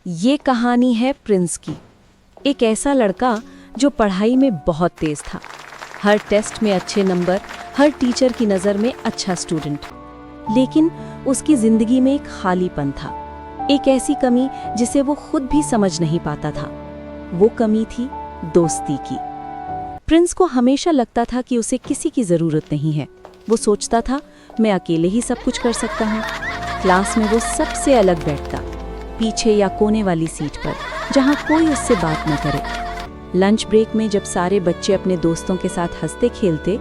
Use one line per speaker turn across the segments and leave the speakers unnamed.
ये कहानी है प्रिंस की। एक ऐसा लड़का जो पढ़ाई में बहुत तेज था, हर टेस्ट में अच्छे नंबर, हर टीचर की नज़र में अच्छा स्टूडेंट। लेकिन उसकी जिंदगी में एक खालीपन था, एक ऐसी कमी जिसे वो खुद भी समझ नहीं पाता था। वो कमी थी दोस्ती की। प्रिंस को हमेशा लगता था कि उसे किसी की ज़रूरत नहीं है। वो सोचता था, मैं अकेले ही सब कुछ कर सकता हूँ। क्लास में वो सबसे अलग बैठता, पीछे या कोने वाली सीट पर, जहाँ कोई उससे बात न करे। लंच ब्रेक में जब सारे बच्चे अपने दोस्तों के साथ हंसते खेलते,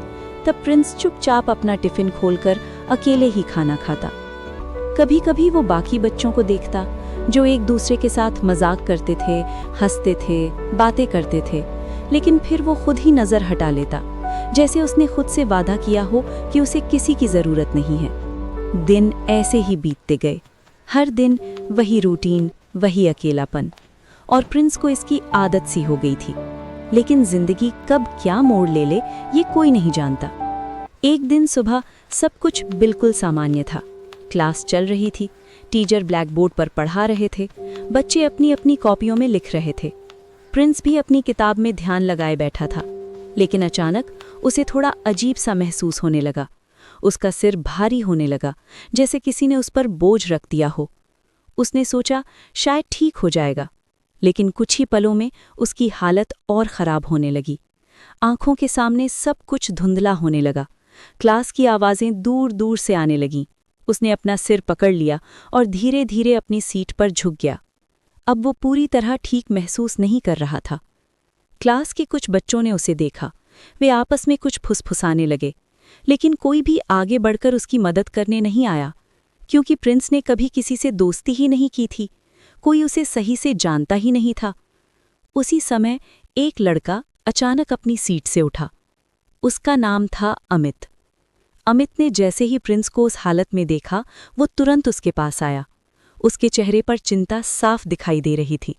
तब प्रिंस चुपचाप अपना टिफिन खोलकर अकेले ही खाना खाता। कभी कभी वो बाकी बच्चों को देखता जो एक दूसरे के साथ मजाक करते थे, हंसते थे, बातें करते थे, लेकिन फिर वो खुद ही नज़र हटा लेता, जैसे उसने खुद से वादा किया हो कि उसे किसी की ज़रूरत नहीं है। दिन ऐसे ही बीतते गए, हर दिन वही रूटीन, वही अकेलापन, और प्रिंस को इसकी आदत सी हो गई थी। लेकिन जिंदगी कब क्या मोड़ ले ये कोई नहीं जानता। एक दिन सुबह सब कुछ बिल्कुल सामान्य था। क्लास चल रही थी, टीचर ब्लैक बोर्ड पर पढ़ा रहे थे, बच्चे अपनी अपनी कॉपियों में लिख रहे थे। प्रिंस भी अपनी किताब में ध्यान लगाए बैठा था। लेकिन अचानक उसे थोड़ा अजीब सा महसूस होने लगा। उसका सिर भारी होने लगा, जैसे किसी ने उस पर बोझ रख दिया हो। उसने सोचा शायद ठीक हो जाएगा, लेकिन कुछ ही पलों में उसकी हालत और ख़राब होने लगी। आंखों के सामने सब कुछ धुंधला होने लगा। क्लास की आवाज़ें दूर दूर से आने लगीं। उसने अपना सिर पकड़ लिया और धीरे धीरे अपनी सीट पर झुक गया। अब वो पूरी तरह ठीक महसूस नहीं कर रहा था। क्लास के कुछ बच्चों ने उसे देखा। वे आपस में कुछ फुसफुसाने लगे, लेकिन कोई भी आगे बढ़कर उसकी मदद करने नहीं आया, क्योंकि प्रिंस ने कभी किसी से दोस्ती ही नहीं की थी। कोई उसे सही से जानता ही नहीं था। उसी समय एक लड़का अचानक अपनी सीट से उठा। उसका नाम था अमित। अमित ने जैसे ही प्रिंस को उस हालत में देखा, वो तुरंत उसके पास आया। उसके चेहरे पर चिंता साफ दिखाई दे रही थी।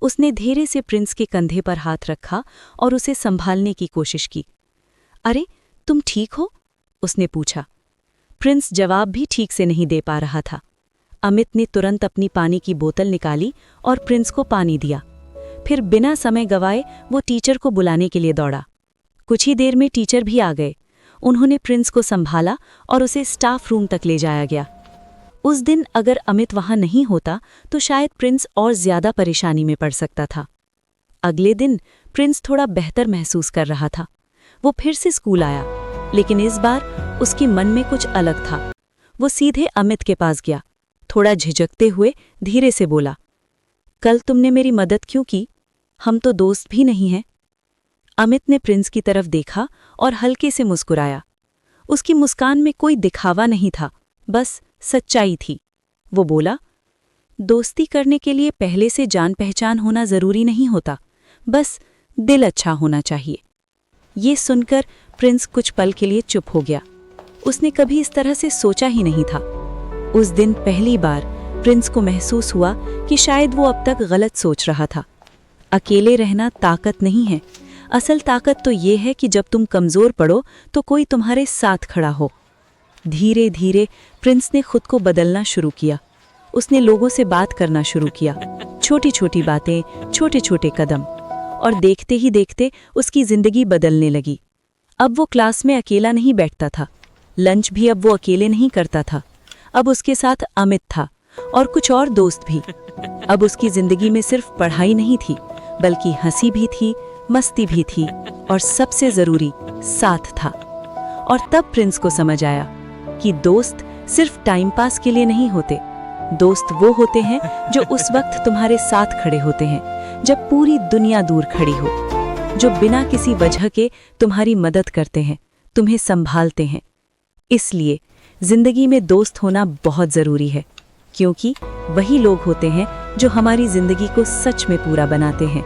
उसने धीरे से प्रिंस के कंधे पर हाथ रखा और उसे संभालने की कोशिश की। अरे, तुम ठीक हो? उसने पूछा। प्रिंस जवाब भी ठीक से नहीं दे पा रहा था। अमित ने तुरंत अपनी पानी की बोतल निकाली और प्रिंस को पानी दिया। फिर बिना समय गवाए वो टीचर को बुलाने के लिए दौड़ा। कुछ ही देर में टीचर भी आ गए। उन्होंने प्रिंस को संभाला और उसे स्टाफ रूम तक ले जाया गया। उस दिन अगर अमित वहां नहीं होता तो शायद प्रिंस और ज्यादा परेशानी में पड़ सकता था। अगले दिन प्रिंस थोड़ा बेहतर महसूस कर रहा था। वो फिर से स्कूल आया, लेकिन इस बार उसके मन में कुछ अलग था। वो सीधे अमित के पास गया। थोड़ा झिझकते हुए धीरे से बोला, कल तुमने मेरी मदद क्यों की? हम तो दोस्त भी नहीं हैं। अमित ने प्रिंस की तरफ देखा और हल्के से मुस्कुराया। उसकी मुस्कान में कोई दिखावा नहीं था, बस सच्चाई थी। वो बोला, दोस्ती करने के लिए पहले से जान पहचान होना जरूरी नहीं होता, बस दिल अच्छा होना चाहिए। ये सुनकर प्रिंस कुछ पल के लिए चुप हो गया। उसने कभी इस तरह से सोचा ही नहीं था। उस दिन पहली बार प्रिंस को महसूस हुआ कि शायद वो अब तक गलत सोच रहा था। अकेले रहना ताकत नहीं है, असल ताकत तो ये है कि जब तुम कमज़ोर पड़ो तो कोई तुम्हारे साथ खड़ा हो। धीरे धीरे प्रिंस ने खुद को बदलना शुरू किया। उसने लोगों से बात करना शुरू किया, छोटी छोटी बातें, छोटे छोटे कदम, और देखते ही देखते उसकी ज़िंदगी बदलने लगी। अब वो क्लास में अकेला नहीं बैठता था, लंच भी अब वो अकेले नहीं करता था। अब उसके साथ अमित था और कुछ और दोस्त भी। अब उसकी ज़िंदगी में सिर्फ पढ़ाई नहीं थी, बल्कि हंसी भी थी, मस्ती भी थी, और सबसे ज़रूरी साथ था। और तब प्रिंस को समझ आया कि दोस्त सिर्फ टाइम पास के लिए नहीं होते। दोस्त वो होते हैं जो उस वक्त तुम्हारे साथ खड़े होते हैं जब पूरी दुनिया दूर खड़ी हो, जो बिना किसी वजह के तुम्हारी मदद करते हैं, तुम्हें संभालते हैं। इसलिए जिंदगी में दोस्त होना बहुत ज़रूरी है, क्योंकि वही लोग होते हैं जो हमारी जिंदगी को सच में पूरा बनाते हैं।